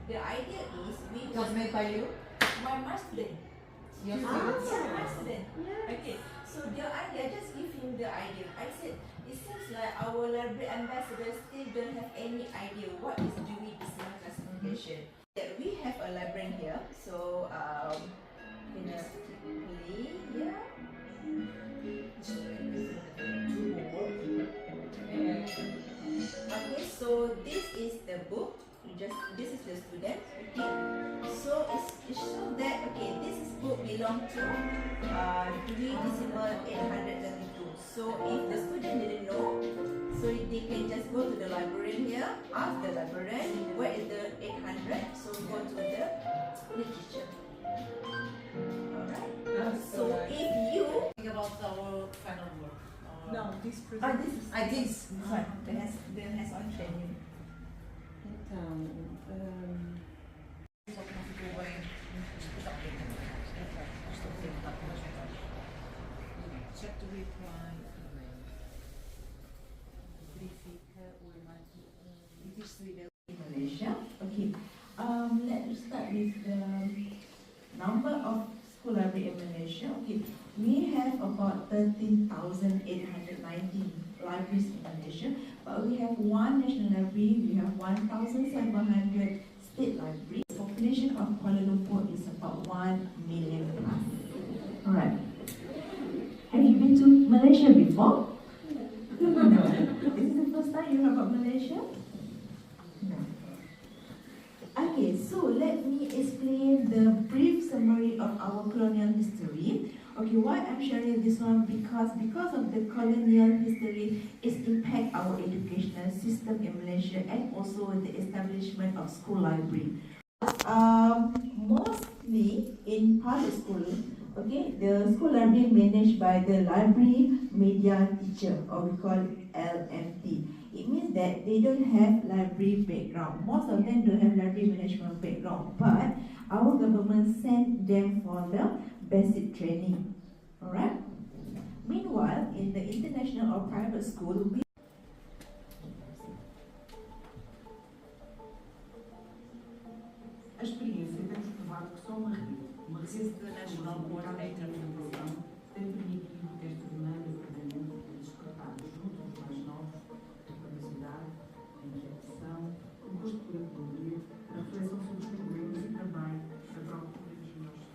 the idea is It was made by you? my student. Your Yeah, students? my student. Okay, so the idea, I just give him the idea. I said, it seems like our library ambassadors still don't have any idea what is Dewey Decimal Classification. Yeah, we have a librarian here, so can just quickly, yeah. Okay, so this is the book. This is the student. Okay, so it shows that this is book belong to Dewey Decimal 832. So if the student didn't know, so they can just go to the librarian here, ask the librarian where is the 800. So go to the literature. Alright. So if you Think about our final work. No, this this one the hands-on training. Então, Só que não ficou bem explicado. Estou a tentar conversar. Check the reply. Verifica o e-mail. Existe o e-mail. In Malaysia. Okay. Let's start with the number of school library in Malaysia. Okay. We have about 13,890 libraries in Malaysia, but we have one national library, we have 1,700 state libraries. The population of Kuala Lumpur is about 1 million plus. Alright. Have you been to Malaysia before? No. This is the first time you heard about Malaysia? No. Okay, so let me explain the brief summary of our colonial history. Okay, why I'm sharing this one? Because of the colonial history, it impacts our educational system in Malaysia and also the establishment of school library. Mostly in public school, okay, the school library managed by the library media teacher, or we call it LMT. It means that they don't have library background. Most of them don't have library management background, but our government sent them for the basic training. Alright? Meanwhile, in the international or private school, A experiência temos provado que só uma rede nacional com a interpretação tem permitido esta demanda permanente de despertar junto aos mais novos a capacidade, a inquietação, o gosto por aprender, a reflexão sobre os problemas e também a procura dos nossos.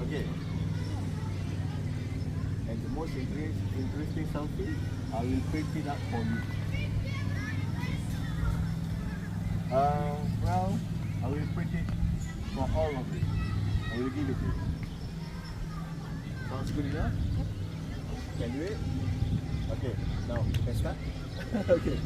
Okay. And the most interesting something, I will print it up for you. Well, I will print it for all of it. I will give it to you. Sounds good enough? Can do it? Okay, now, can start? Okay.